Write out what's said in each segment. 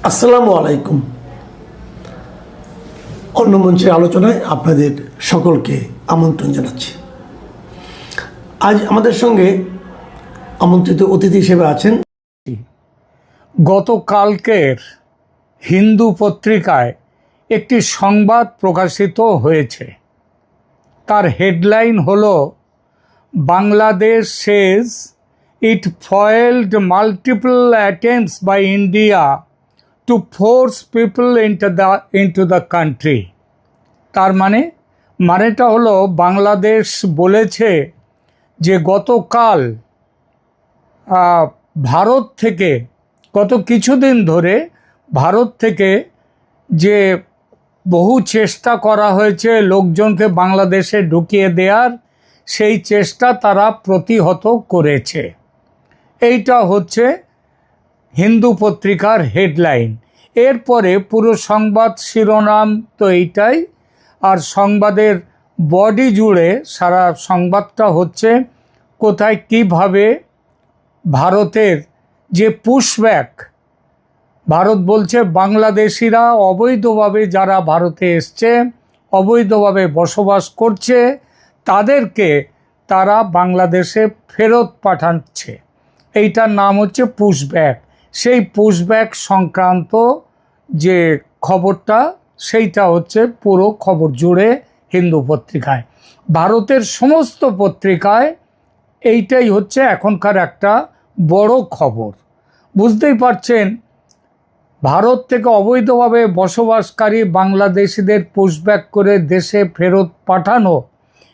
আসসালামু আলাইকুম। অন্য মঞ্চের আলোচনায় আপনাদের সকলকে আমন্ত্রণ জানাচ্ছি। আজ আমাদের সঙ্গে আমন্ত্রিত অতিথি হিসেবে আছেন গতকালকের হিন্দু পত্রিকায় একটি সংবাদ প্রকাশিত হয়েছে। তার হেডলাইন হলো, Bangladesh says it foiled multiple attempts by India to force people into the country. তার মানেটা হলো, বাংলাদেশ বলেছে যে গতকাল ভারত থেকে গত কিছুদিন ধরে ভারত থেকে যে বহু চেষ্টা করা হয়েছে লোকজনকে বাংলাদেশে ঢুকিয়ে দেওয়ার, সেই চেষ্টা তারা প্রতিহত করেছে। এইটা হচ্ছে হিন্দু পত্রিকার হেডলাইন। এরপরে পুরো সংবাদ শিরোনাম তো এইটাই, আর সংবাদের বডি জুড়ে সারা সংবাদটা হচ্ছে কোথায় কিভাবে ভারতের যে পুশব্যাক, ভারত বলছে বাংলাদেশিরা অবৈধভাবে যারা ভারতে এসছে, অবৈধভাবে বসবাস করছে, তাদেরকে তারা বাংলাদেশে ফেরত পাঠাচ্ছে। এইটার নাম হচ্ছে পুশব্যাক। সেই পুশব্যাক সংক্রান্ত যে খবরটা, সেইটা হচ্ছে পুরো খবর জুড়ে হিন্দু পত্রিকায়। ভারতের সমস্ত পত্রিকায় এইটাই হচ্ছে এখনকার একটা বড় খবর। বুঝতেই পারছেন, ভারত থেকে অবৈধভাবে বসবাসকারী বাংলাদেশিদের পুশব্যাক করে দেশে ফেরত পাঠানো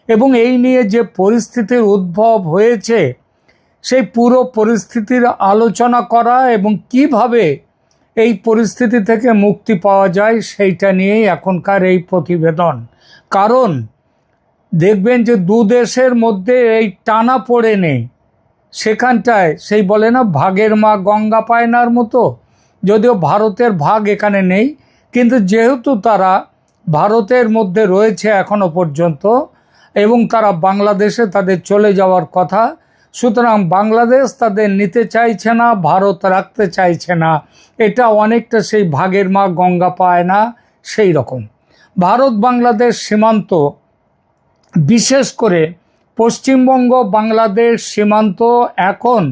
এবং এই নিয়ে যে পরিস্থিতির উদ্ভব হয়েছে, সেই পুরো পরিস্থিতির আলোচনা করা এবং কিভাবে এই পরিস্থিতি থেকে মুক্তি পাওয়া যায়, সেইটা নিয়েই এখনকার এই প্রতিবেদন। কারণ দেখবেন যে দু দেশের মধ্যে এই টানা পড়ে নেই, সেখানটায় সেই বলে না, ভাগের মা গঙ্গা পায়নার মতো। যদিও ভারতের ভাগ এখানে নেই, কিন্তু যেহেতু তারা ভারতের মধ্যে রয়েছে এখনো পর্যন্ত এবং তারা বাংলাদেশে তাদের চলে যাওয়ার কথা, সুতরাং বাংলাদেশ তাদের নিতে চাইছে না, ভারত রাখতে চাইছে না। এটা অনেকটা সেই ভাগের মা গঙ্গা পায় না সেই রকম। ভারত বাংলাদেশ সীমান্ত, বিশেষ করে পশ্চিমবঙ্গ বাংলাদেশ সীমান্ত এখন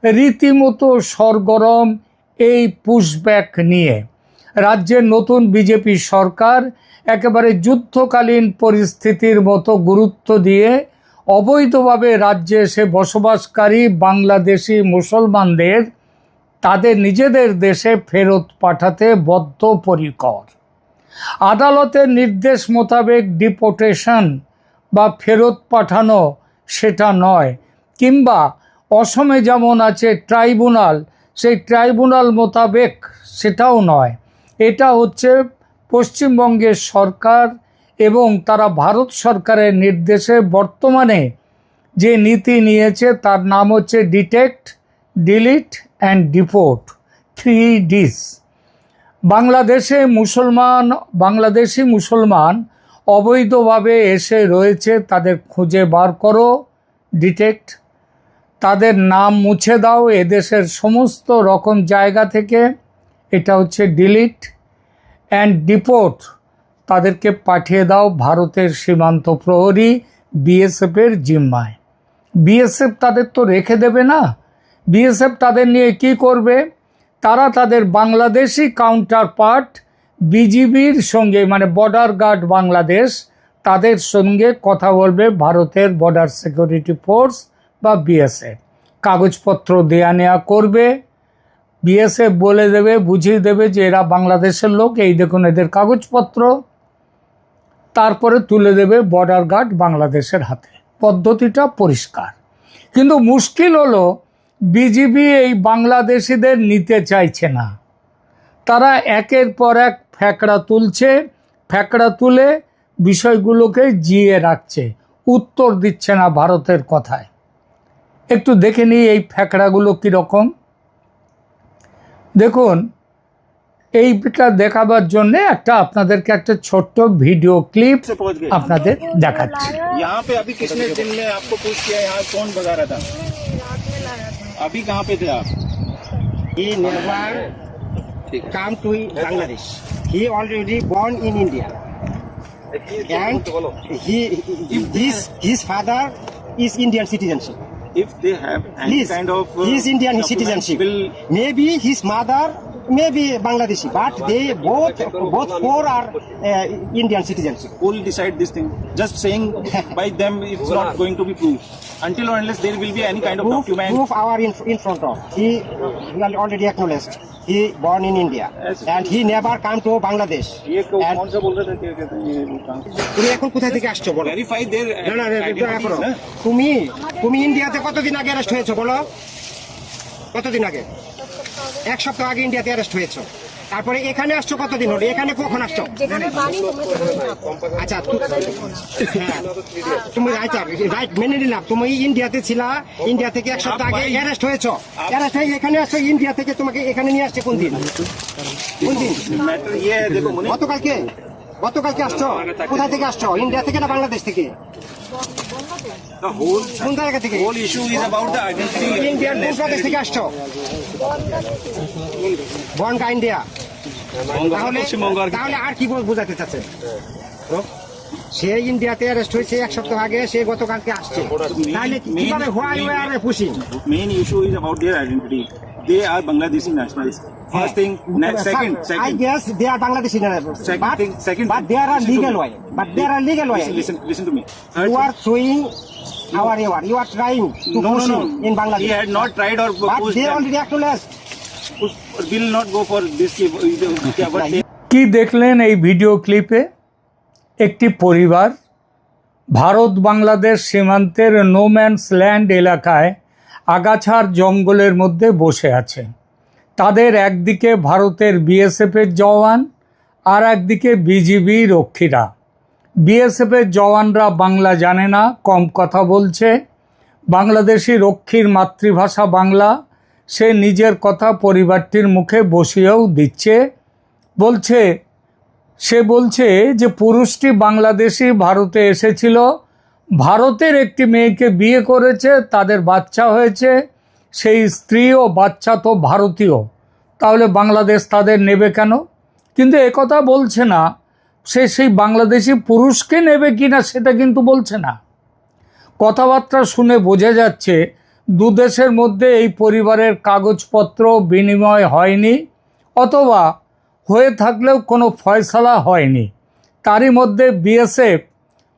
রীতিমতো সরগরম এই পুশব্যাক নিয়ে। রাজ্যের নতুন বিজেপি সরকার একেবারে যুদ্ধকালীন পরিস্থিতির মতো গুরুত্ব দিয়ে অবৈধভাবে রাজ্যে এসে বসবাসকারী বাংলাদেশি মুসলমানদের তাদের নিজেদের দেশে ফেরত পাঠাতে বদ্ধপরিকর। আদালতের নির্দেশ মোতাবেক ডিপোর্টেশন বা ফেরত পাঠানো সেটা নয়, কিংবা অসমে যেমন আছে ট্রাইব্যুনাল, সেই ট্রাইব্যুনাল মোতাবেক সেটাও নয়। এটা হচ্ছে পশ্চিমবঙ্গের সরকার এবং তারা ভারত সরকারের নির্দেশে বর্তমানে যে নীতি নিয়েছে, তার নাম হচ্ছে detect, delete and deport, 3Ds। Bangladeshi মুসলমান অবৈধভাবে এসে রয়েছে, তাদের খুঁজে বার করো, ডিটেক্ট। তাদের নাম মুছে দাও এদেশের সমস্ত রকম জায়গা থেকে, এটা হচ্ছে ডিলিট। অ্যান্ড ডিপোর্ট, তাদেরকে পাঠিয়ে দাও ভারতের সীমান্ত প্রহরী বিএসএফের জিম্মায়। বিএসএফ তাদের তো রেখে দেবে না। বিএসএফ তাদের নিয়ে কি করবে? তারা তাদের বাংলাদেশি কাউন্টার পার্ট বিজিবির সঙ্গে, মানে বর্ডার গার্ড বাংলাদেশ, তাদের সঙ্গে কথা বলবে ভারতের বর্ডার সিকিউরিটি ফোর্স বা বিএসএফ। কাগজপত্র দেয়া নেওয়া করবে। বিএসএফ বলে দেবে, বুঝিয়ে দেবে যে এরা বাংলাদেশের লোক, এই দেখুন এদের কাগজপত্র, তারপরে তুলে দেবে বর্ডার গার্ড বাংলাদেশের হাতে। পদ্ধতিটা পরিষ্কার। কিন্তু মুশকিল হলো, বিজিবি এই বাংলাদেশিদের নিতে চাইছে না। তারা একের পর এক ফ্যাকড়া তুলছে, ফ্যাকড়া তুলে বিষয়গুলোকে জিয়ে রাখছে, উত্তর দিচ্ছে না ভারতের কথায়। একটু দেখে নিই এই ফ্যাকড়াগুলো কীরকম। দেখুন, এইটা দেখাবার জন্য আপনাদেরকে একটা ছোট্ট ভিডিও ক্লিপ আপনাদের দেখাচ্ছি। यहाँ पे अभी कितने दिन में आपको पूछ किया, यहाँ कौन भगा रहा था? अभी कहाँ पे थे आप? ये निर्माण come to Bangladesh. He already born in India, and his father is Indian citizenship. If they have any Please, kind of he is Indian documents, citizenship. will Maybe his mother maybe Bangladeshi, but they both four are Indian citizenship. who will decide this thing? Just saying by them, it's not going to be proved until or unless there will be any kind of document. Proof our in front of. He already acknowledged. He born in India, and he never come to Bangladesh. ये And कौन सा बोल रहे थे क्या कहते हैं ये তুমি এখন কোথায় থেকে আসছো বলো? verify their না না না, দয়া identities, করো। না? তুমি ইন্ডিয়াতে কতদিন আগে অ্যারেস্ট হয়েছো বলো? কতদিন আগে? এক সপ্তাহ আগে ইন্ডিয়াতে অ্যারেস্ট হয়েছো। তারপরে এখানে আসছো কতদিন হলো? এখানে কখন আসছো? যেখানে বাড়ি তোমরা সেখানে থাকো। আচ্ছা তুমি রাইট মেনে নিলাম, তুমি ইন্ডিয়াতে ছিলা, ইন্ডিয়া থেকে এক সপ্তাহ আগে অ্যারেস্ট হয়েছো, অ্যারেস্ট হয়ে এখানে আসছো, ইন্ডিয়া থেকে তোমাকে এখানে নিয়ে আসছে কোন দিন? কোন দিন? मैटर ये है देखो मुनीम, গতকালকে আসছো? কোথা থেকে আসছো? ইন্ডিয়া থেকে না বাংলাদেশ থেকে? the whole কোন জায়গা থেকে? issue is about the identity. ইন্ডিয়ার কোন প্রদেশ থেকে আসছো? বনগা ইন্ডিয়া। তাহলে তাহলে আর কি বোঝাতে চাচ্ছে? সে ইন্ডিয়াতে অ্যারেস্ট হয়েছে এক সপ্তাহ আগে, সে গতকালকে আসছে, তাহলে কিভাবে why way are pushing? Main issue is about their identity. They are Bangladeshi nationals. First thing, I second. guess they are Bangladeshi nationals, Second but thing, there are listen to legal me. way. But there are legal way. Listen to me. You are showing our reward. You are trying to push him in He Bangladesh. had not tried or But pushed they them. already acknowledged. Will not go for this. What they কি দেখলেন এই video ক্লিপে? একটি পরিবার ভারত বাংলাদেশ সীমান্তের no man's land এলাকায় আগাছার জঙ্গলের মধ্যে বসে আছে। তাদের একদিকে ভারতের বিএসএফের জওয়ান, আর একদিকে বিজিবি রক্ষীরা। বিএসএফের জওয়ানরা বাংলা জানে না, কম কথা বলছে। বাংলাদেশি রক্ষীর মাতৃভাষা বাংলা, সে নিজের কথা পরিবারটির মুখে বসিয়েও দিচ্ছে। সে বলছে যে পুরুষটি বাংলাদেশি ভারতে এসেছিল, ভারতের একটি মেয়েকে বিয়ে করেছে, তাদের বাচ্চা হয়েছে, সেই স্ত্রী ও বাচ্চা তো ভারতীয়, তাহলে বাংলাদেশ তাদের নেবে কেন? কিন্তু একথা বলছে না সে সেই বাংলাদেশি পুরুষকে নেবে কিনা, সেটা কিন্তু বলছে না। কথাবার্তা শুনে বোঝা যাচ্ছে দু দেশের মধ্যে এই পরিবারের কাগজপত্র বিনিময় হয়নি, অথবা হয়ে থাকলেও কোনো ফয়সালা হয়নি। তারই মধ্যে বিএসএফ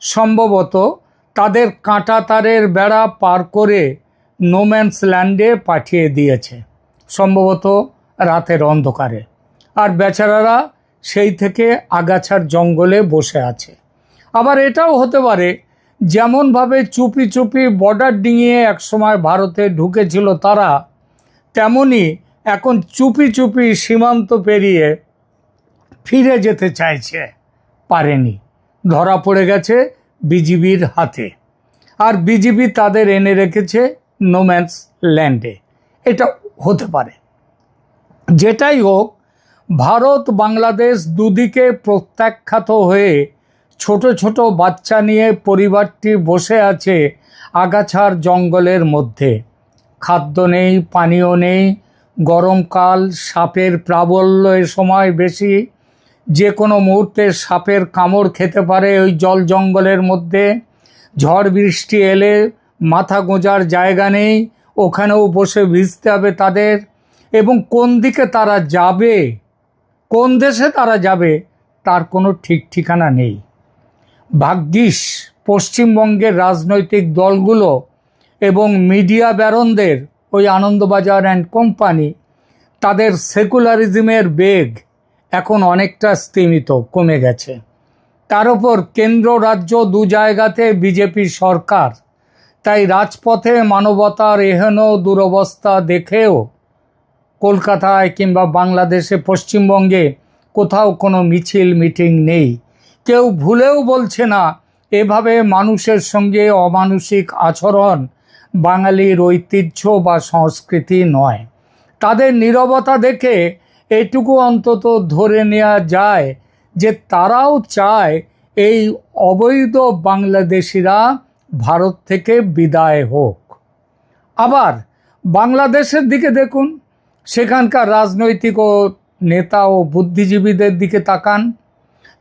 সম্ভবত তাদের কাঁটা তারের বেড়া পার করে নোম্যান্স ল্যান্ডে পাঠিয়ে দিয়েছে, সম্ভবত রাতের অন্ধকারে। আর বেচারারা সেই থেকে আগাছার জঙ্গলে বসে আছে। আবার এটাও হতে পারে যেমনভাবে চুপি চুপি বর্ডার ডিঙিয়ে একসময় ভারতে ঢুকেছিল তারা, তেমনি এখন চুপি চুপি সীমান্ত পেরিয়ে ফিরে যেতে চাইছে, পারেনি, ধরা পড়ে গেছে বিজিবির হাতে। আর বিজিবি তাদের এনে রেখেছে নোম্যান্স ল্যান্ডে। এটা হতে পারে। যেটাই হোক, ভারত বাংলাদেশ দুদিকে প্রত্যাখ্যাত হয়ে ছোট ছোট বাচ্চা নিয়ে পরিবারটি বসে আছে আগাছার জঙ্গলের মধ্যে। খাদ্য নেই, পানীয় নেই, গরমকাল, সাপের প্রাবল্য এ সময় বেশি, যে কোনো মুহূর্তে সাপের কামড় খেতে পারে ওই জল জঙ্গলের মধ্যে। ঝড় বৃষ্টি এলে মাথা গোঁজার জায়গা নেই, ওখানেও বসে ভিজতে হবে তাদের। এবং কোন দিকে তারা যাবে, কোন দেশে তারা যাবে, তার কোনো ঠিক ঠিকানা নেই। ভাগ্যিস পশ্চিমবঙ্গের রাজনৈতিক দলগুলো এবং মিডিয়া ব্যারনদের, ওই আনন্দবাজার অ্যান্ড কোম্পানি, তাদের সেকুলারিজমের বেগ এখন অনেকটা স্তিমিত, কমে গেছে। তার উপর কেন্দ্র রাজ্য দু জায়গাতে বিজেপি সরকার, তাই রাজপথে মানবতার এহেন দুরবস্থা দেখেও কলকাতায় কিংবা বাংলাদেশে, পশ্চিমবঙ্গে কোথাও কোনো মিছিল মিটিং নেই। কেউ ভুলেও বলছে না এভাবে মানুষের সঙ্গে অমানুষিক আচরণ বাঙালির ঐতিহ্য বা সংস্কৃতি নয়। তাদের নীরবতা দেখে এটুকু অন্তত ধরে নেওয়া যায় যে তারাও চায় এই অবৈধ বাংলাদেশিরা ভারত থেকে বিদায় হোক। আবার বাংলাদেশের দিকে দেখুন, সেখানকার রাজনৈতিক ও নেতা ও বুদ্ধিজীবীদের দিকে তাকান,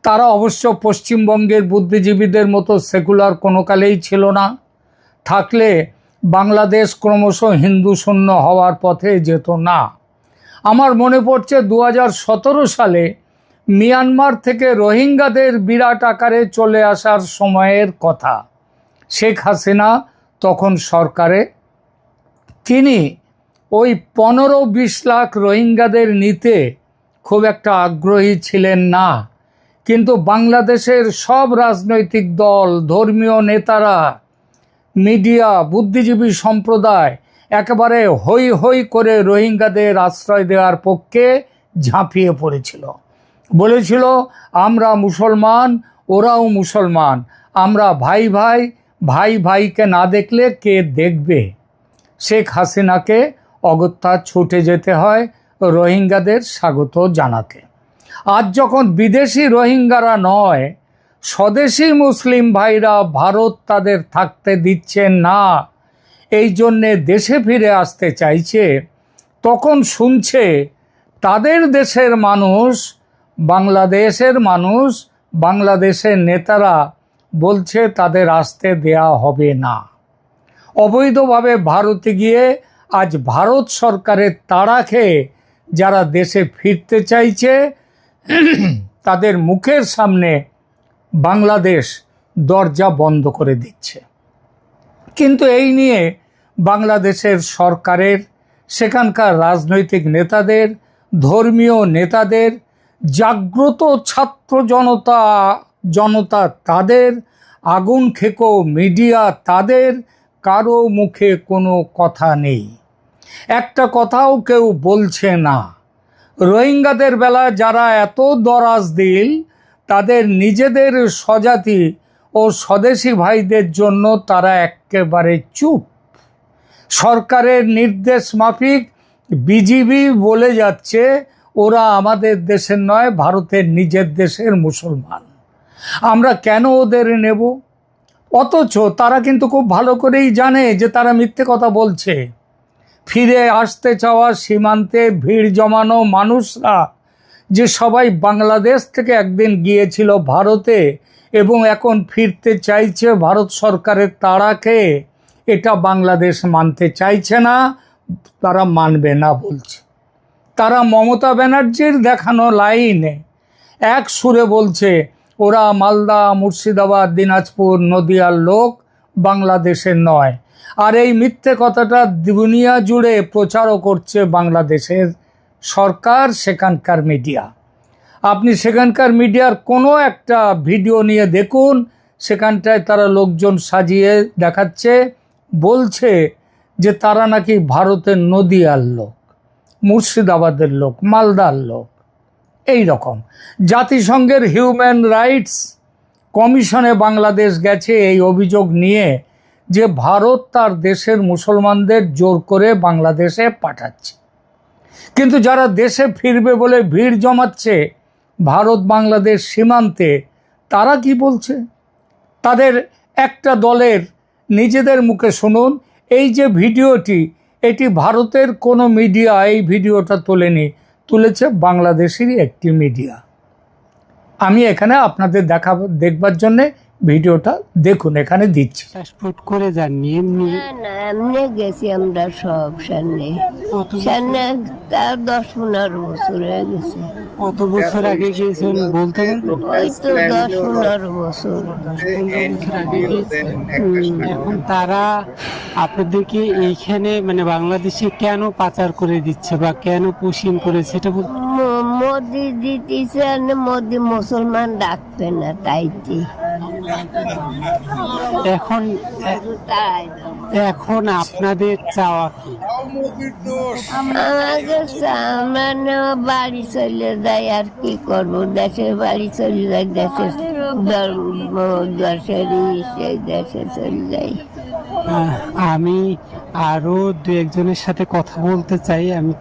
তারা অবশ্য পশ্চিমবঙ্গের বুদ্ধিজীবীদের মতো সেকুলার কোনো কালেই ছিল না। থাকলে বাংলাদেশ ক্রমশ হিন্দু শূন্য হওয়ার পথে যেত না। আমার মনে পড়ছে 2017 সালে মিয়ানমার থেকে রোহিঙ্গাদের বিরাট আকারে চলে আসার সময়ের কথা। শেখ হাসিনা তখন সরকারে, তিনি ওই 15-20 লাখ রোহিঙ্গাদের নিতে খুব একটা আগ্রহী ছিলেন না। কিন্তু বাংলাদেশের সব রাজনৈতিক দল, ধর্মীয় নেতারা, মিডিয়া, বুদ্ধিজীবী সম্প্রদায় একেবারে হই হই করে রোহিঙ্গাদের আশ্রয় দেওয়ার পক্ষে ঝাঁপিয়ে পড়েছিল। বলেছিল, আমরা মুসলমান, ওরাও মুসলমান, আমরা ভাই ভাই, ভাই ভাইকে না দেখলে কে দেখবে। শেখ হাসিনাকে অগত্যা ছুটে যেতে হয় রোহিঙ্গাদের স্বাগত জানাতে। আজ যখন বিদেশি রোহিঙ্গারা নয়, স্বদেশি মুসলিম ভাইরা ভারত তাদের থাকতে দিচ্ছে না, এই জন্যে দেশে ফিরে আসতে চাইছে, তখন শুনছে তাদের দেশের মানুষ, বাংলাদেশের মানুষ, বাংলাদেশের নেতারা বলছে তাদের আসতে দেয়া হবে না। অবৈধভাবে ভারতে গিয়ে আজ ভারত সরকারের তাড়া খেয়ে যারা দেশে ফিরতে চাইছে, তাদের মুখের সামনে বাংলাদেশ দরজা বন্ধ করে দিচ্ছে। কিন্তু এই নিয়ে বাংলাদেশের সরকারের, সেখানকার রাজনৈতিক নেতাদের, ধর্মীয় নেতাদের, জাগ্রত ছাত্র জনতা তাদের, আগুন খেকো মিডিয়া তাদের, কারো মুখে কোনো কথা নেই, একটা কথাও কেউ বলছে না। রোহিঙ্গাদের বেলা যারা এত দরাজ দিল, তাদের নিজেদের স্বজাতি ও স্বদেশী ভাইদের জন্য তারা একেবারে চুপ। সরকারের নির্দেশ মাফিক বিজিবি বলে যাচ্ছে ওরা আমাদের দেশের নয়, ভারতের নিজের দেশের মুসলমান, আমরা কেন ওদের নেব? অথচ তারা কিন্তু খুব ভালো করেই জানে যে তারা মিথ্যে কথা বলছে। ফিরে আসতে চাওয়া সীমান্তে ভিড় জমানো মানুষরা যে সবাই বাংলাদেশ থেকে একদিন গিয়েছিল ভারতে এবং এখন ফিরতে চাইছে ভারত সরকারের তাড়া খেয়ে, এটা বাংলাদেশ মানতে চাইছে না, তারা মানবে না বলছে। তারা মমতা ব্যানার্জির দেখানো লাইনে এক সুরে বলছে ওরা মালদা, মুর্শিদাবাদ, দিনাজপুর, নদিয়ার লোক, বাংলাদেশের নয়। আর এই মিথ্যে কথাটা দুনিয়া জুড়ে প্রচারও করছে বাংলাদেশের সরকার, সেখানকার মিডিয়া। আপনি সেখানকার মিডিয়ার কোনো একটা ভিডিও নিয়ে দেখুন, সেখানটায় তারা লোকজন সাজিয়ে দেখাচ্ছে, বলছে যে তারা নাকি ভারতের নদিয়ার লোক, মুর্শিদাবাদের লোক, মালদার লোক। এই রকম জাতিসংঘের হিউম্যান রাইটস কমিশনে বাংলাদেশ গেছে এই অভিযোগ নিয়ে যে ভারত তার দেশের মুসলমানদের জোর করে বাংলাদেশে পাঠাচ্ছে। কিন্তু যারা দেশে ফিরবে বলে ভিড় জমাচ্ছে ভারত বাংলাদেশ সীমান্তে, তারা কি বলছে? তাদের একটা দলের নিজেদের মুখে শুনুন। এই যে ভিডিওটি, এটি ভারতের কোনো মিডিয়া এই ভিডিওটা তোলেনি, তুলেছে বাংলাদেশেরই একটি মিডিয়া। আমি এখানে আপনাদের দেখবার জন্যে ভিডিওটা দেখুন, এখানে দিচ্ছি। পাসপোর্ট করে যাননি এমনি? না এমনি গেছি আমরা সব সামনে সামনে, তার 10-15 বছর হয়ে গেছে। কত বছর আগে গিয়েছেন বলতে পারবেন? ওই তো 10-15 বছর। আগে গিয়েছেন। এখন তারা আপনাদেরকে এইখানে মানে বাংলাদেশে কেন পাচার করে দিচ্ছে বা কেন পুশিং করে সেটা মোদি দিতেছে, মোদি মুসলমান ডাকবে না তাইতে। এখন আপনাদের চাওয়া কি? আমাদের বাড়ি চলে যায়, আর কি করবো, দেশের বাড়ি চলে যায়, দেশের সেই দেশে চলে যাই। আমি আরো 2-1 সাথে কথা বলতে চাই, আমি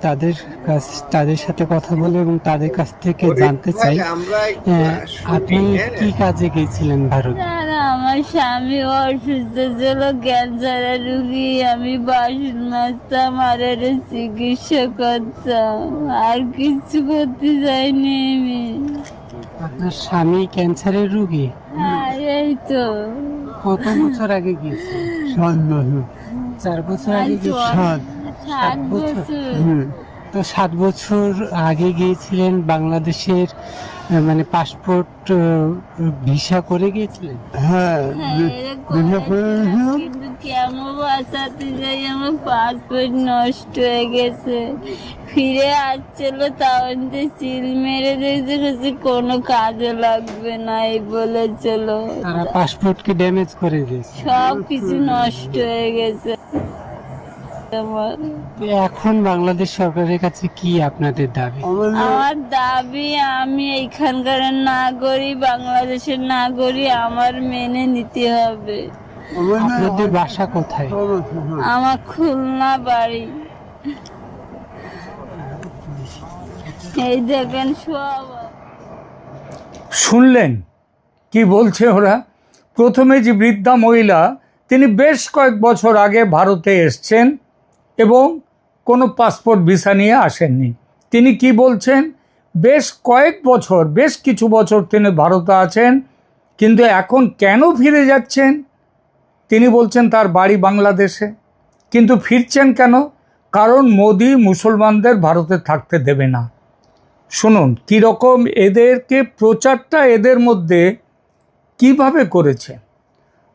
তাদের সাথে কথা বলে এবং তাদের কাছ থেকে জানতে চাই আপনি কি কাজে গিয়েছিলেন ভারত? আমার আমার স্বামী অসুস্থ ছিল, ক্যান্সারের রুগী। আমি বাসন মাজতাম আর এর চিকিৎসা করতাম, আর কিছু করতে চাইনি আমি। আপনার স্বামী ক্যান্সারের রোগী? আর এই তো কত বছর আগে গিয়েছে? 4 বছর আগে গিয়েছে। 7 বছর। তো 7 বছর আগে গিয়েছিলেন বাংলাদেশের, মানে পাসপোর্ট ভিসা করে গিয়েছিলেন? হ্যাঁ, কিন্তু কেমন বাঁচাতে যাই আমার পাসপোর্ট নষ্ট হয়ে গেছে। ফিরে আসছিল, তাও সিল মেরে দিয়েছে, কোনো কাজে লাগবে না এই বলেছিল। তারা পাসপোর্টকে ড্যামেজ করে দিয়েছে, সব কিছু নষ্ট হয়ে গেছে আমার। তো এখন বাংলাদেশ সরকারের কাছে কি আপনাদের দাবি? আমার দাবি, আমি এইখানকার নাগরিক, বাংলাদেশের নাগরিক, আমার মেনে নিতে হবে। আপনাদের বাসা কোথায়? আমার খুলনা বাড়ি। এই দেখেন সব। শুনলেন কি বলছে ওরা? প্রথমে যে বৃদ্ধা মহিলা, তিনি বেশ কয়েক বছর আগে ভারতে এসছেন এবং কোনো পাসপোর্ট ভিসা নিয়ে আসেননি। তিনি কি বলছেন? বেশ কয়েক বছর, বেশ কিছু বছর তিনি ভারতে আছেন, কিন্তু এখন কেন ফিরে যাচ্ছেন? তিনি বলছেন তার বাড়ি বাংলাদেশে, কিন্তু ফিরছেন কেন? কারণ মোদি মুসলমানদের ভারতে থাকতে দেবে না। শুনুন কীরকম এদেরকে প্রচারটা এদের মধ্যে কিভাবে করেছে।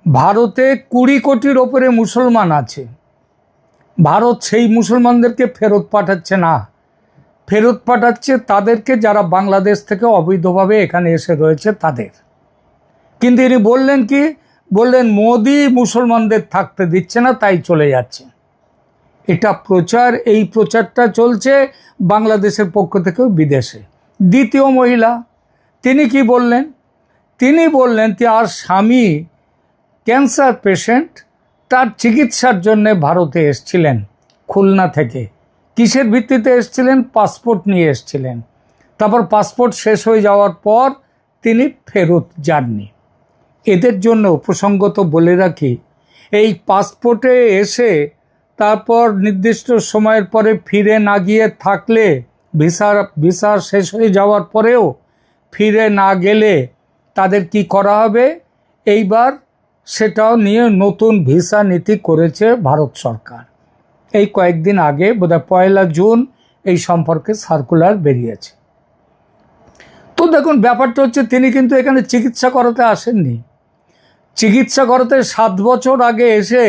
ভারতে 20 কোটির ওপরে মুসলমান আছে। ভারত সেই মুসলমানদেরকে ফেরত পাঠাচ্ছে না, ফেরত পাঠাচ্ছে তাদেরকে যারা বাংলাদেশ থেকে অবৈধভাবে এখানে এসে রয়েছে তাদের। কিন্তু ইনি বললেন কি? বললেন মোদি মুসলমানদের থাকতে দিচ্ছে না, তাই চলে যাচ্ছে। এটা প্রচার, এই প্রচারটা চলছে বাংলাদেশের পক্ষ থেকেও বিদেশে। দ্বিতীয় মহিলা, তিনি কি বললেন? তিনি বললেন তার স্বামী ক্যান্সার পেশেন্ট, তার চিকিৎসার জন্য ভারতে এসছিলেন খুলনা থেকে। কিসের ভিত্তিতে এসছিলেন? পাসপোর্ট নিয়ে এসছিলেন। তারপর পাসপোর্ট শেষ হয়ে যাওয়ার পর তিনি ফেরত যাননি। এদের জন্য প্রসঙ্গত বলে রাখি, এই পাসপোর্টে এসে তারপর নির্দিষ্ট সময়ের পরে ফিরে না গিয়ে থাকলে, ভিসা শেষ হয়ে যাওয়ার পরেও ফিরে না গেলে তাদের কি করা হবে? এইবার সেটাও নিয়ে নতুন ভিসা নীতি করেছে ভারত সরকার। এই কয়েকদিন আগে, বোধহয় 1 জুন এই সম্পর্কে সার্কুলার বেরিয়েছে। তো দেখুন ব্যাপারটা হচ্ছে, তিনি কিন্তু এখানে চিকিৎসা করাতে আসেননি। চিকিৎসা করাতে 7 বছর আগে এসে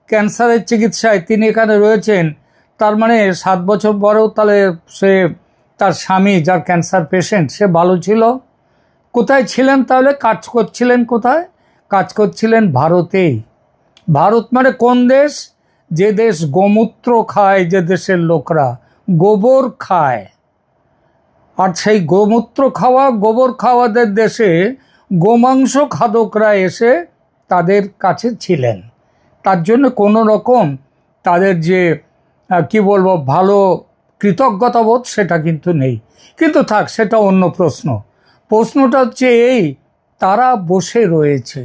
ক্যান্সারের চিকিৎসায় তিনি এখানে রয়েছেন। তার মানে 7 বছর পরেও তাহলে সে, তার স্বামী যার ক্যান্সার পেশেন্ট, সে ভালো ছিল। কোথায় ছিলেন তাহলে? কাজ করছিলেন কোথায়? কাজ করছিলেন ভারতেই। ভারত মানে কোন দেশ? যে দেশ গোমূত্র খায়, যে দেশের লোকরা গোবর খায়। আর সেই গোমূত্র খাওয়া, গোবর খাওয়াদের দেশে গোমাংস খাদকরা এসে তাদের কাছে ছিলেন। তার জন্য কোনো রকম তাদের যে কি বলবো ভালো কৃতজ্ঞতাবোধ সেটা কিন্তু নেই। কিন্তু থাক, সেটা অন্য প্রশ্ন। প্রশ্নটা হচ্ছে এই, তারা বসে রয়েছে।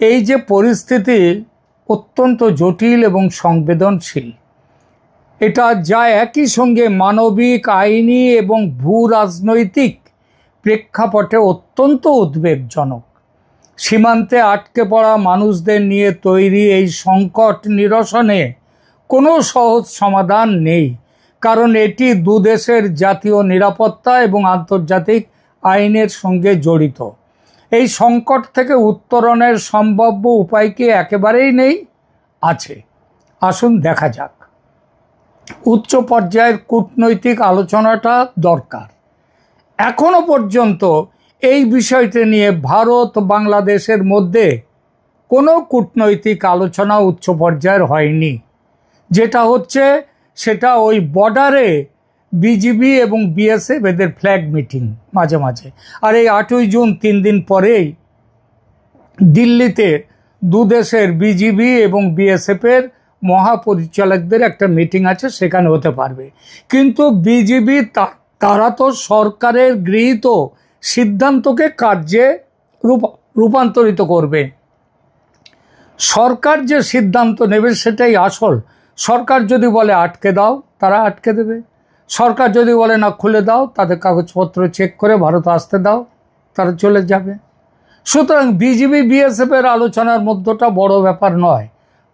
এই যে পরিস্থিতি অত্যন্ত জটিল এবং সংবেদনশীল, এটা যা একই সঙ্গে মানবিক, আইনি এবং ভূ রাজনৈতিক প্রেক্ষাপটে অত্যন্ত উদ্বেগজনক। সীমান্তে আটকে পড়া মানুষদের নিয়ে তৈরি এই সংকট নিরসনে কোনো সহজ সমাধান নেই, কারণ এটি দুদেশের জাতীয় নিরাপত্তা এবং আন্তর্জাতিক আইনের সঙ্গে জড়িত। এই সংকট থেকে উত্তরণের সম্ভাব্য উপায় কি একেবারেই নেই? আছে। আসুন দেখা যাক। উচ্চ পর্যায়ের কূটনৈতিক আলোচনাটা দরকার। এখনো পর্যন্ত এই বিষয়টি নিয়ে ভারত বাংলাদেশের মধ্যে কোনো কূটনৈতিক আলোচনা উচ্চ পর্যায়ের হয়নি। যেটা হচ্ছে সেটা ওই বর্ডারে বিজিবি এবং বিএসএফ এদের ফ্ল্যাগ মিটিং মাঝে মাঝে। আর এই 8ই জুন 3 দিন পরেই দিল্লিতে দুদেশের বিজিবি এবং বিএসএফের মহাপরিচালকদের একটা মিটিং আছে, সেখানে হতে পারবে। কিন্তু বিজিবি তারা তো সরকারের গৃহীত সিদ্ধান্তকে কার্যে রূপান্তরিত করবে। সরকার যে সিদ্ধান্ত নেবে সেটাই আসল। সরকার যদি বলে আটকে দাও, তারা আটকে দেবে। সরকার যদি বলে না খুলে দাও, তাদের কাগজপত্র চেক করে ভারত আসতে দাও, তারা চলে যাবে। সুতরাং বিজিবি বিএসএফের আলোচনার মধ্যটা বড় ব্যাপার নয়।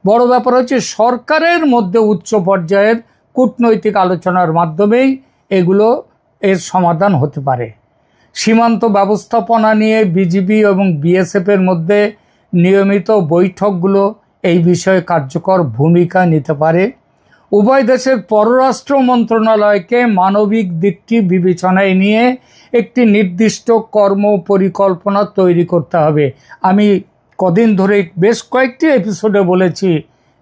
বড় ব্যাপার হচ্ছে সরকারের মধ্যে উচ্চ পর্যায়ের কূটনৈতিক আলোচনার মাধ্যমেই এগুলো এর সমাধান হতে পারে। সীমান্ত ব্যবস্থাপনা নিয়ে বিজিবি এবং বিএসএফের মধ্যে নিয়মিত বৈঠকগুলো এই বিষয়ে কার্যকর ভূমিকা নিতে পারে। উভয় দেশের পররাষ্ট্র মন্ত্রণালয়কে মানবিক দিকটি বিবেচনায় নিয়ে একটি নির্দিষ্ট কর্ম পরিকল্পনা তৈরি করতে হবে। আমি কদিন ধরে বেশ কয়েকটি এপিসোডে বলেছি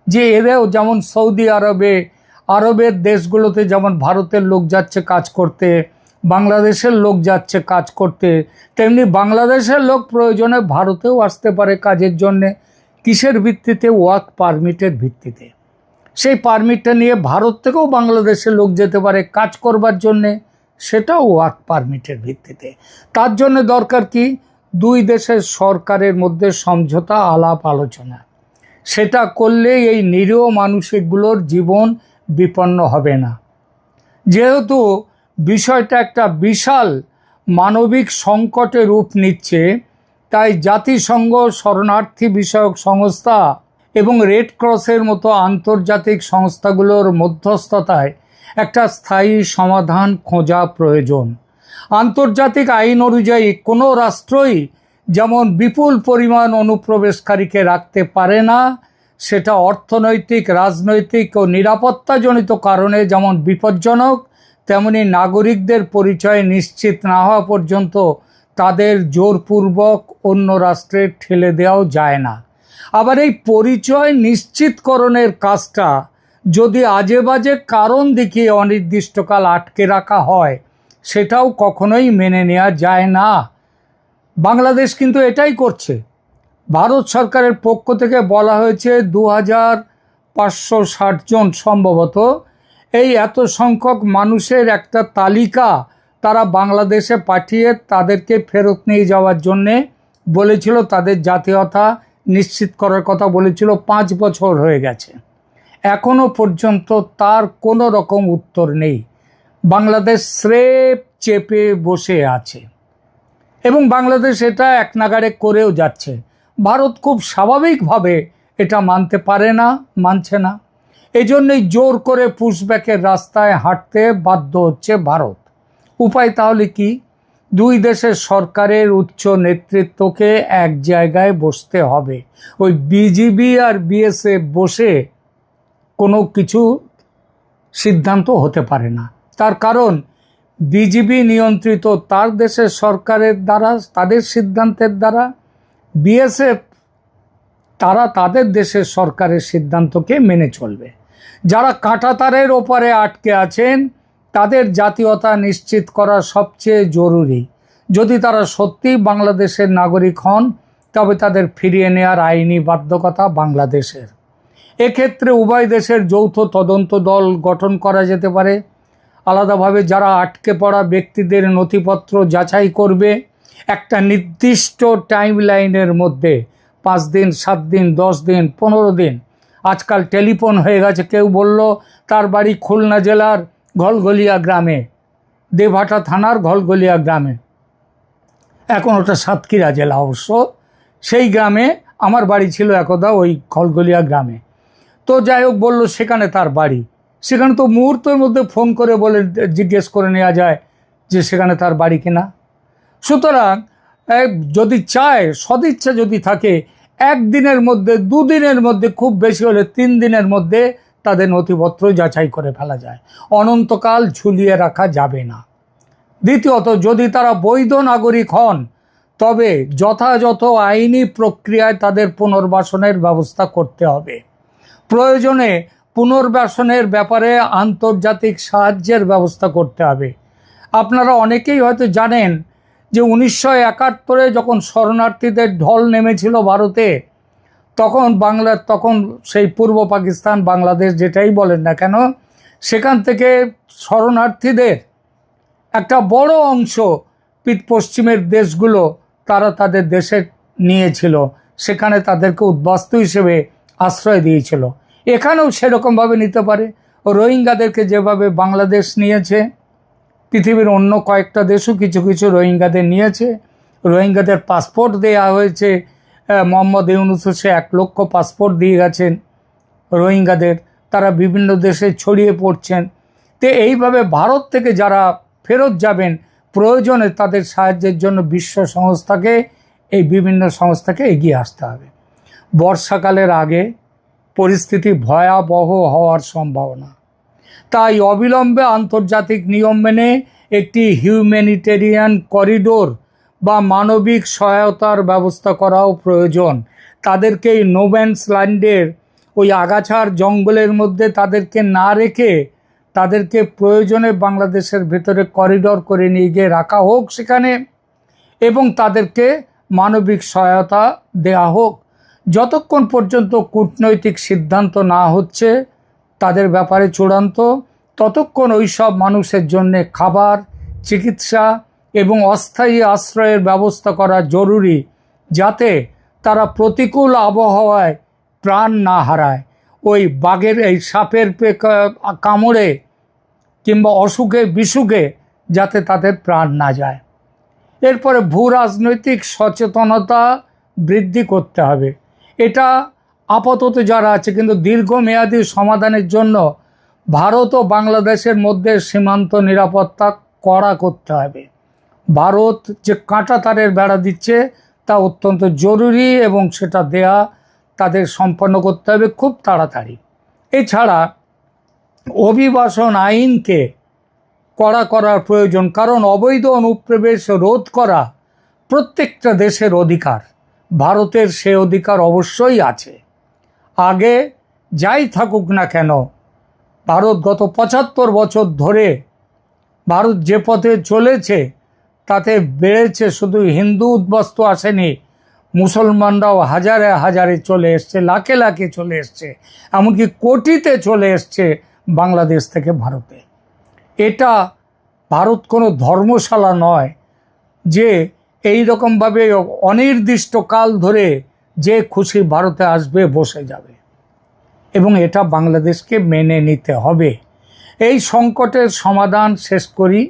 যে এরাও যেমন সৌদি আরবের দেশগুলোতে যেমন ভারতের লোক যাচ্ছে কাজ করতে, বাংলাদেশের লোক যাচ্ছে কাজ করতে, তেমনি বাংলাদেশের লোক প্রয়োজনে ভারতেও আসতে পারে কাজের জন্যে। কিসের ভিত্তিতে? ওয়ার্ক পারমিটের ভিত্তিতে। সেই পারমিটটা নিয়ে ভারত থেকেও বাংলাদেশের লোক যেতে পারে কাজ করবার জন্যে, সেটাও ওয়ার্ক পারমিটের ভিত্তিতে। তার জন্য দরকার কি? দুই দেশের সরকারের মধ্যে সমঝোতা, আলাপ আলোচনা। সেটা করলে এই নিরীহ মানুষগুলোর জীবন বিপন্ন হবে না। যেহেতু বিষয়টা একটা বিশাল মানবিক সংকটে রূপ নিচ্ছে, তাই জাতিসংঘ, শরণার্থী বিষয়ক সংস্থা এবং রেড ক্রসের মতো আন্তর্জাতিক সংস্থাগুলোর মধ্যস্থতায় একটা স্থায়ী সমাধান খোঁজা প্রয়োজন। আন্তর্জাতিক আইন অনুযায়ী কোনো রাষ্ট্রই যেমন বিপুল পরিমাণ অনুপ্রবেশকারীকে রাখতে পারে না, সেটা অর্থনৈতিক, রাজনৈতিক ও নিরাপত্তাজনিত কারণে যেমন বিপজ্জনক, তেমনি নাগরিকদের পরিচয় নিশ্চিত না হওয়া পর্যন্ত তাদের জোরপূর্বক অন্য রাষ্ট্রে ঠেলে দেওয়াও যায় না। আবার এই পরিচয় নিশ্চিতকরণের কাজটা যদি আজে বাজে কারণ দেখিয়ে অনির্দিষ্টকাল আটকে রাখা হয়, সেটাও কখনোই মেনে নেওয়া যায় না। বাংলাদেশ কিন্তু এটাই করছে। ভারত সরকারের পক্ষ থেকে বলা হয়েছে 2560 জন সম্ভবত, এই এত সংখ্যক মানুষের একটা তালিকা তারা বাংলাদেশে পাঠিয়ে তাদেরকে ফেরত নিয়ে যাওয়ার জন্যে বলেছিল, তাদের জাতীয়তা নিশ্চিত করার কথা বলেছিল। 5 বছর হয়ে গেছে, এখনো পর্যন্ত তার কোনো রকম উত্তর নেই। বাংলাদেশ স্রেফ চেপে বসে আছে এবং বাংলাদেশ এটা এক নাগাড়ে করেও যাচ্ছে। ভারত খুব স্বাভাবিকভাবে এটা মানতে পারে না, মানছে না। এই জন্যই জোর করে পুশব্যাকের রাস্তায় হাঁটতে বাধ্য হচ্ছে ভারত। উপায় তাহলে কি? দুই দেশের সরকারের উচ্চ নেতৃত্বকে এক জায়গায় বসতে হবে। ওই বিজিবি আর বিএসএফ বসে কোনো কিছু সিদ্ধান্ত হতে পারে না। তার কারণ বিজিবি নিয়ন্ত্রিত তার দেশের সরকারের দ্বারা, তাদের সিদ্ধান্তের দ্বারা, বিএসএফ তারা তাদের দেশের সরকারের সিদ্ধান্তকে মেনে চলবে। যারা কাঁটাতারের ওপারে আটকে আছেন তাদের জাতীয়তা নিশ্চিত করা সবচেয়ে জরুরি। যদি তারা সত্যিই বাংলাদেশের নাগরিক হন, তবে তাদের ফিরিয়ে নেওয়ার আইনি বাধ্যকতা বাংলাদেশের। এক্ষেত্রে উভয় দেশের যৌথ তদন্ত দল গঠন করা যেতে পারে। আলাদাভাবে যারা আটকে পড়া ব্যক্তিদের নথিপত্র যাচাই করবে, একটা নির্দিষ্ট টাইম লাইনের মধ্যে 5 দিন, 7 দিন, 10 দিন, 15 দিন। আজকাল টেলিফোন হয়ে গেছে। কেউ বলল তার বাড়ি খুলনা জেলার ঘলঘলিয়া গ্রামে, দেবহাটা থানার ঘলঘলিয়া গ্রামে, এখন ওটা সাতক্ষীরা জেলা অবশ্য। সেই গ্রামে আমার বাড়ি ছিল একদা, ওই ঘলঘলিয়া গ্রামে। তো যাই হোক, বললো সেখানে তার বাড়ি। সেখানে তো মুহূর্তের মধ্যে ফোন করে বলে জিজ্ঞেস করে নেওয়া যায় যে সেখানে তার বাড়ি কিনা। সুতরাং যদি চায়, সদিচ্ছা যদি থাকে, 1 দিনের মধ্যে, 2 দিনের মধ্যে, খুব বেশি হলে 3 দিনের মধ্যে তাদের নথিপত্র যাচাই করে ফেলা যায়। অনন্তকাল ঝুলিয়ে রাখা যাবে না। দ্বিতীয়ত, যদি তারা বৈধ নাগরিক হন, তবে যথাযথ আইনি প্রক্রিয়ায় তাদের পুনর্বাসনের ব্যবস্থা করতে হবে। প্রয়োজনে পুনর্বাসনের ব্যাপারে আন্তর্জাতিক সাহায্যের ব্যবস্থা করতে হবে। আপনারা অনেকেই হয়তো জানেন যে 1971-এ যখন শরণার্থীদের ঢল নেমেছিল ভারতে, তখন সেই পূর্ব পাকিস্তান, বাংলাদেশ যেটাই বলেন না কেন, সেখান থেকে শরণার্থীদের একটা বড় অংশ পশ্চিমের দেশগুলো তারা তাদের দেশে নিয়েছিল। সেখানে তাদেরকে উদ্বাস্তু হিসেবে আশ্রয় দিয়েছিল। এখানেও সেরকমভাবে নিতে পারে। রোহিঙ্গাদেরকে যেভাবে বাংলাদেশ নিয়েছে, পৃথিবীর অন্য কয়েকটা দেশও কিছু কিছু রোহিঙ্গাদের নিয়েছে। রোহিঙ্গাদের পাসপোর্ট দেওয়া হয়েছে। মোহাম্মদ ইউনূস 1 লক্ষ পাসপোর্ট দিয়ে গেছেন রোহিঙ্গাদের, তারা বিভিন্ন দেশে ছড়িয়ে পড়ছেন। তো এইভাবে ভারত থেকে যারা ফেরত যাবেন, প্রয়োজনে তাদের সাহায্যের জন্য বিশ্ব সংস্থাকে, এই বিভিন্ন সংস্থাকে এগিয়ে আসতে হবে। বর্ষাকালের আগে পরিস্থিতি ভয়াবহ হওয়ার সম্ভাবনা, তাই অবিলম্বে আন্তর্জাতিক নিয়ম মেনে একটি হিউম্যানিটেরিয়ান করিডোর বা মানবিক সহায়তার ব্যবস্থা করাও প্রয়োজন। তাদেরকে এই নোম্যান্স ল্যান্ডের ওই আগাছার জঙ্গলের মধ্যে তাদেরকে না রেখে তাদেরকে প্রয়োজনে বাংলাদেশের ভেতরে করিডোর করে নিয়ে গিয়ে রাখা হোক সেখানে, এবং তাদেরকে মানবিক সহায়তা দেয়া হোক। যতক্ষণ পর্যন্ত কূটনৈতিক সিদ্ধান্ত না হচ্ছে তাদের ব্যাপারে চূড়ান্ত, ততক্ষণ ওই সব মানুষের জন্য খাবার, চিকিৎসা এবং অস্থায়ী আশ্রয়ের ব্যবস্থা করা জরুরি, যাতে তারা প্রতিকূল আবহাওয়ায় প্রাণ না হারায়। ওই বাঘের এই সাপের কামড়ে কিংবা অসুখে বিসুখে যাতে তাদের প্রাণ না যায়। এরপরে ভূ রাজনৈতিক সচেতনতা বৃদ্ধি করতে হবে। এটা আপাতত যারা আছে, কিন্তু দীর্ঘমেয়াদী সমাধানের জন্য ভারত ও বাংলাদেশের মধ্যে সীমান্ত নিরাপত্তা কড়া করতে হবে। ভারত যে কাঁটা তারের বেড়া দিচ্ছে তা অত্যন্ত জরুরি, এবং সেটা দেয়া তাদের সম্পন্ন করতে হবে খুব তাড়াতাড়ি। এছাড়া অভিবাসন আইনকে কড়া করার প্রয়োজন, কারণ অবৈধ অনুপ্রবেশ রোধ করা প্রত্যেকটা দেশের অধিকার। ভারতের সে অধিকার অবশ্যই আছে। আগে যাই থাকুক না কেন, ভারত গত 75 বছর ধরে ভারত যে পথে চলেছে তাতে বেড়েছে। শুধু হিন্দু উদ্বাস্তু আসেনি, মুসলমানরাও হাজারে হাজারে চলে এসছে, লাখে লাখে চলে এসছে, এমনকি কোটিতে চলে এসছে বাংলাদেশ থেকে ভারতে। এটা ভারত কোনো ধর্মশালা নয় যে এই রকমভাবে অনির্দিষ্টকাল ধরে যে খুশি ভারতে আসবে বসে যাবে, এবং এটা বাংলাদেশকে মেনে নিতে হবে। এই সংকটের সমাধান শেষ করি।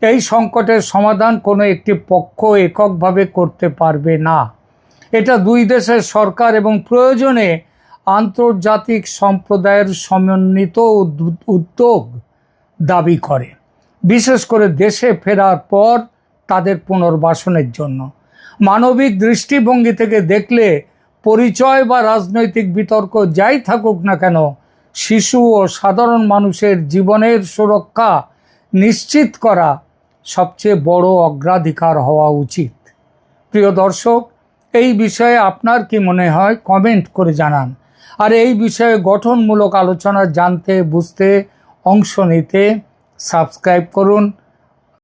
এই সংকটের সমাধান কোনো একটি পক্ষ এককভাবে করতে পারবে না। এটা দুই দেশের সরকার এবং প্রয়োজনে আন্তর্জাতিক সম্প্রদায়ের সমন্বিত উদ্যোগ দাবি করে, বিশেষ করে দেশে ফেরার পর তাদের পুনর্বাসনের জন্য। মানবিক দৃষ্টিভঙ্গি থেকে দেখলে পরিচয় বা রাজনৈতিক বিতর্ক যাই থাকুক না কেন, শিশু ও সাধারণ মানুষের জীবনের সুরক্ষা নিশ্চিত করা সবচেয়ে বড় অগ্রাধিকার হওয়া উচিত। প্রিয় দর্শক, এই বিষয়ে আপনার কি মনে হয় কমেন্ট করে জানান। আর এই বিষয়ে গঠনমূলক আলোচনা জানতে, বুঝতে, অংশ নিতে সাবস্ক্রাইব করুন।